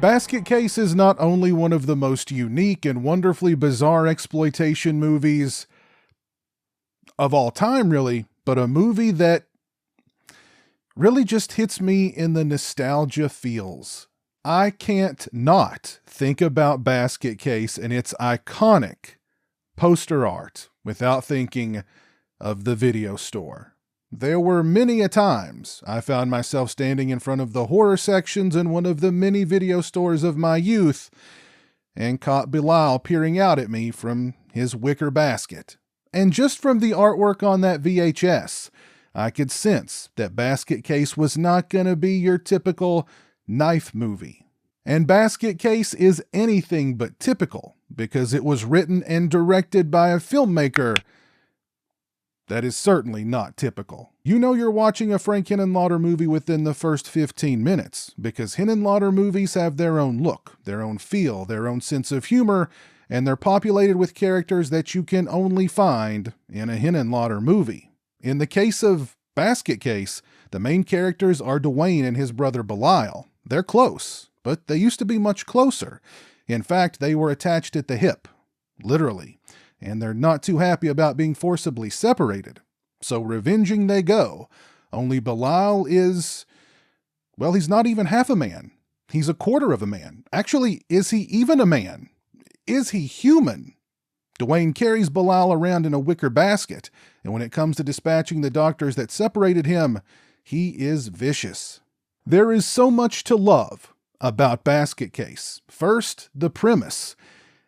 Basket Case is not only one of the most unique and wonderfully bizarre exploitation movies of all time, really, but a movie that really just hits me in the nostalgia feels. I can't not think about Basket Case and its iconic poster art without thinking of the video store. There were many a times I found myself standing in front of the horror sections in one of the many video stores of my youth and caught Bilal peering out at me from his wicker basket. And just from the artwork on that VHS, I could sense that Basket Case was not going to be your typical knife movie. And Basket Case is anything but typical because it was written and directed by a filmmaker that is certainly not typical. You know you're watching a Frank Henenlotter movie within the first 15 minutes because Henenlotter movies have their own look, their own feel, their own sense of humor, and they're populated with characters that you can only find in a Henenlotter movie. In the case of Basket Case, the main characters are Dwayne and his brother Belial. They're close, but they used to be much closer. In fact, they were attached at the hip, literally, and they're not too happy about being forcibly separated. So revenging they go, only Belial is, well, he's not even half a man. He's a quarter of a man. Actually, is he even a man? Is he human? Dwayne carries Belial around in a wicker basket, and when it comes to dispatching the doctors that separated him, he is vicious. There is so much to love about Basket Case. First, the premise.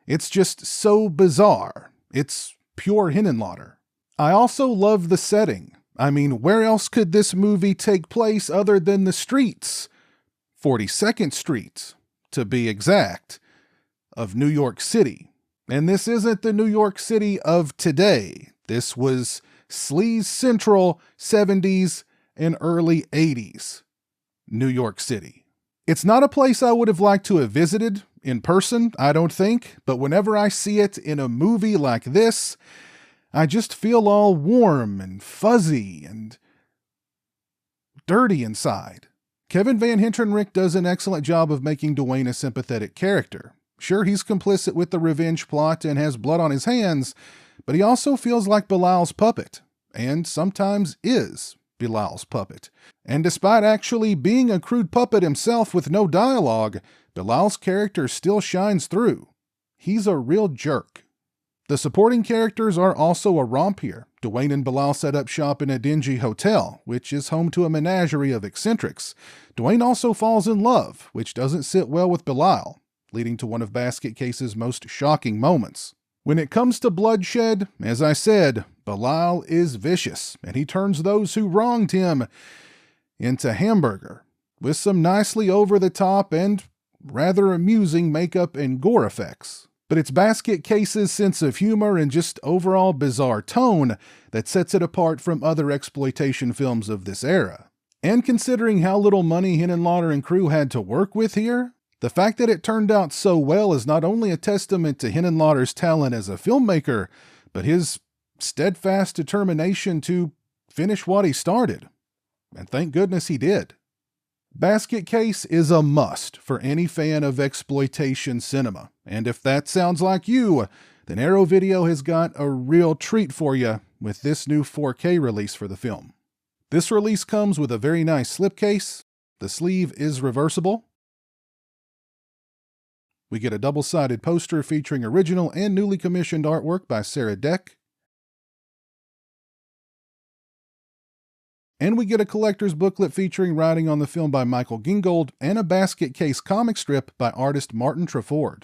It's just so bizarre. It's pure Henenlotter. I also love the setting. I mean, where else could this movie take place other than the streets? 42nd Street, to be exact, of New York City. And this isn't the New York City of today. This was sleaze central 70s and early 80s New York City. It's not a place I would have liked to have visited in person, I don't think, but whenever I see it in a movie like this, I just feel all warm and fuzzy and dirty inside. Kevin Van Hentenryck does an excellent job of making Dwayne a sympathetic character. Sure, he's complicit with the revenge plot and has blood on his hands, but he also feels like Bilal's puppet, and sometimes is Bilal's puppet. And despite actually being a crude puppet himself with no dialogue, Bilal's character still shines through. He's a real jerk. The supporting characters are also a romp here. Dwayne and Bilal set up shop in a dingy hotel, which is home to a menagerie of eccentrics. Dwayne also falls in love, which doesn't sit well with Bilal, leading to one of Basket Case's most shocking moments. When it comes to bloodshed, as I said, Bilal is vicious, and he turns those who wronged him into hamburger, with some nicely over-the-top and rather amusing makeup and gore effects. But it's Basket Case's sense of humor and just overall bizarre tone that sets it apart from other exploitation films of this era. And considering how little money Henenlotter and crew had to work with here, the fact that it turned out so well is not only a testament to Henenlotter's talent as a filmmaker, but his steadfast determination to finish what he started. And thank goodness he did. Basket Case is a must for any fan of exploitation cinema. And if that sounds like you, then Arrow Video has got a real treat for you with this new 4K release for the film. This release comes with a very nice slipcase. The sleeve is reversible. We get a double-sided poster featuring original and newly commissioned artwork by Sarah Deck. And we get a collector's booklet featuring writing on the film by Michael Gingold and a Basket Case comic strip by artist Martin Treford.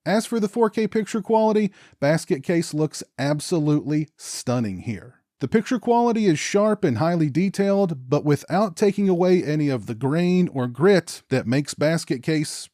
As for the 4K picture quality, Basket Case looks absolutely stunning here. The picture quality is sharp and highly detailed, but without taking away any of the grain or grit that makes Basket Case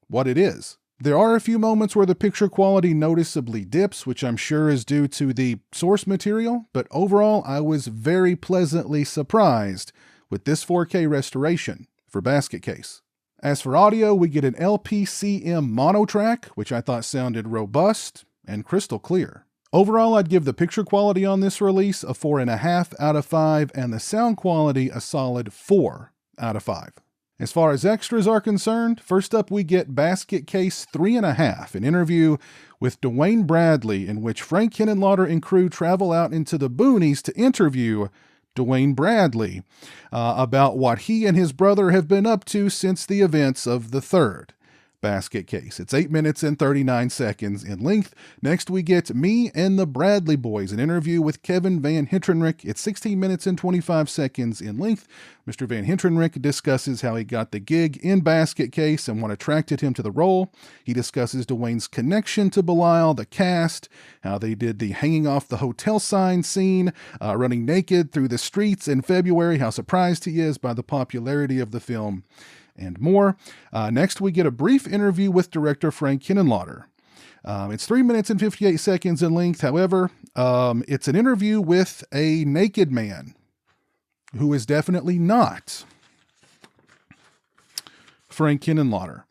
what it is. There are a few moments where the picture quality noticeably dips, which I'm sure is due to the source material, but overall I was very pleasantly surprised with this 4K restoration for Basket Case. As for audio, we get an LPCM mono track, which I thought sounded robust and crystal clear. Overall, I'd give the picture quality on this release a 4.5 out of 5, and the sound quality a solid 4 out of 5. As far as extras are concerned, first up we get Basket Case 3.5, an interview with Dwayne Bradley in which Frank Henenlotter and crew travel out into the boonies to interview Dwayne Bradley about what he and his brother have been up to since the events of the third Basket Case. It's 8 minutes and 39 seconds in length. Next, we get Me and the Bradley Boys, an interview with Kevin Van Hentenryck. It's 16 minutes and 25 seconds in length. Mr. Van Hentenryck discusses how he got the gig in Basket Case and what attracted him to the role. He discusses Dwayne's connection to Belial, the cast, how they did the hanging off the hotel sign scene, running naked through the streets in February, how surprised he is by the popularity of the film, and more. Next, we get a brief interview with director Frank Henenlotter. It's 3 minutes and 58 seconds in length. However, it's an interview with a naked man who is definitely not Frank Henenlotter.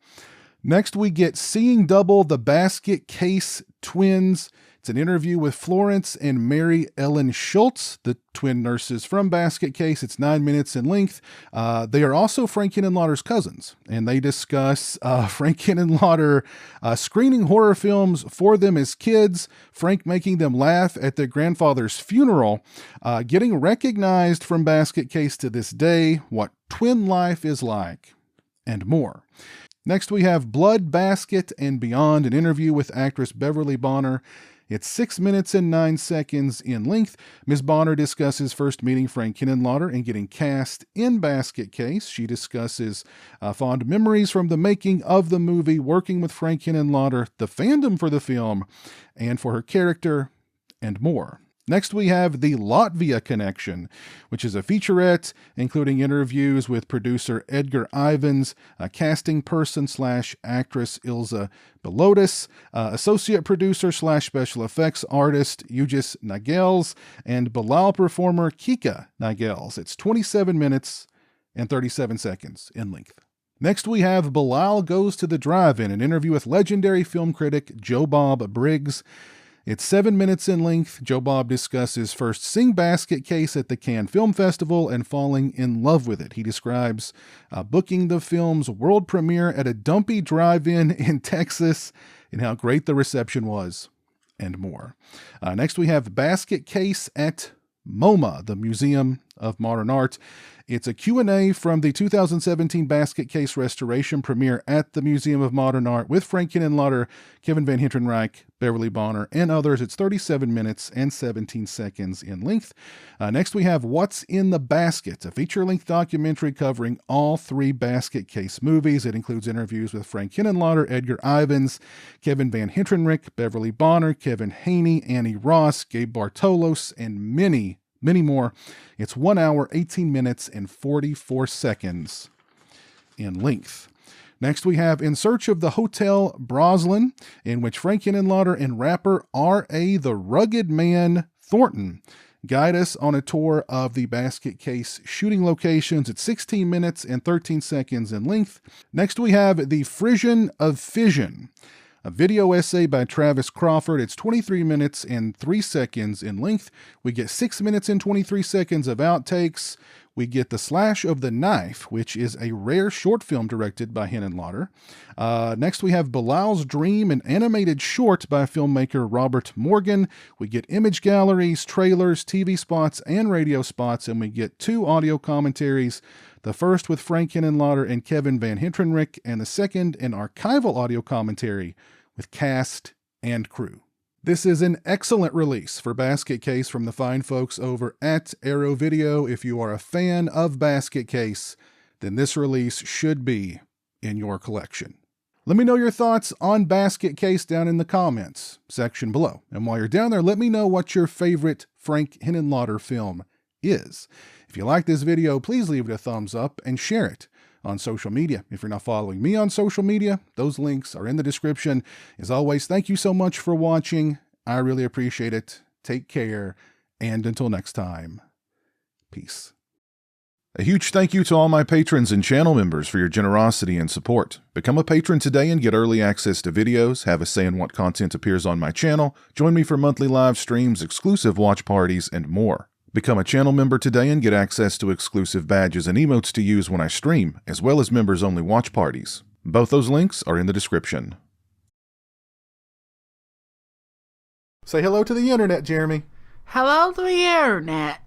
Next, we get Seeing Double, the Basket Case Twins. It's an interview with Florence and Mary Ellen Schultz, the twin nurses from Basket Case. It's 9 minutes in length. They are also Frank Henenlotter's cousins, and they discuss Frank Henenlotter screening horror films for them as kids, Frank making them laugh at their grandfather's funeral, getting recognized from Basket Case to this day, what twin life is like, and more. Next, we have Blood Basket and Beyond, an interview with actress Beverly Bonner. It's 6 minutes and 9 seconds in length. Ms. Bonner discusses first meeting Frank Henenlotter and getting cast in Basket Case. She discusses fond memories from the making of the movie, working with Frank Henenlotter, the fandom for the film, and for her character, and more. Next, we have The Latvia Connection, which is a featurette including interviews with producer Edgar Ivans, casting person / actress Ilza Belotis, associate producer / special effects artist Ugis Nagels, and Bilal performer Kika Nagels. It's 27 minutes and 37 seconds in length. Next, we have Bilal Goes to the Drive-In, an interview with legendary film critic Joe Bob Briggs. It's 7 minutes in length. Joe Bob discusses first seeing Basket Case at the Cannes Film Festival and falling in love with it. He describes booking the film's world premiere at a dumpy drive-in in Texas and how great the reception was, and more. Next, we have Basket Case at MoMA, the Museum of Modern Art. It's a Q&A from the 2017 Basket Case restoration premiere at the Museum of Modern Art with Frank Henenlotter, Kevin Van Hentenryck, Beverly Bonner, and others. It's 37 minutes and 17 seconds in length. Next, we have What's in the Basket, a feature-length documentary covering all 3 Basket Case movies. It includes interviews with Frank Henenlotter, Edgar Ivans, Kevin Van Hentenryck, Beverly Bonner, Kevin Haney, Annie Ross, Gabe Bartolos, and many more. It's 1 hour, 18 minutes, and 44 seconds in length. Next, we have In Search of the Hotel Broslin, in which Frank Henenlotter and rapper R.A. the Rugged Man Thornton guide us on a tour of the Basket Case shooting locations. It's 16 minutes and 13 seconds in length. Next, we have The Frisian of Fission, a video essay by Travis Crawford. It's 23 minutes and 3 seconds in length. We get 6 minutes and 23 seconds of outtakes. We get The Slash of the Knife, which is a rare short film directed by Henenlotter. Next, we have Bilal's Dream, an animated short by filmmaker Robert Morgan. We get image galleries, trailers, TV spots, and radio spots, and we get 2 audio commentaries. The first with Frank Henenlotter and Kevin Van Hentenryck, and the second an archival audio commentary with cast and crew. This is an excellent release for Basket Case from the fine folks over at Arrow Video. If you are a fan of Basket Case, then this release should be in your collection. Let me know your thoughts on Basket Case down in the comments section below. And while you're down there, let me know what your favorite Frank Henenlotter film is. If you like this video, please leave it a thumbs up and share it on social media. If you're not following me on social media, those links are in the description. As always, thank you so much for watching. I really appreciate it. Take care, and until next time, peace. A huge thank you to all my patrons and channel members for your generosity and support. Become a patron today and get early access to videos, have a say in what content appears on my channel, join me for monthly live streams, exclusive watch parties, and more. Become a channel member today and get access to exclusive badges and emotes to use when I stream, as well as members-only watch parties. Both those links are in the description. Say hello to the internet, Jeremy. Hello to the internet.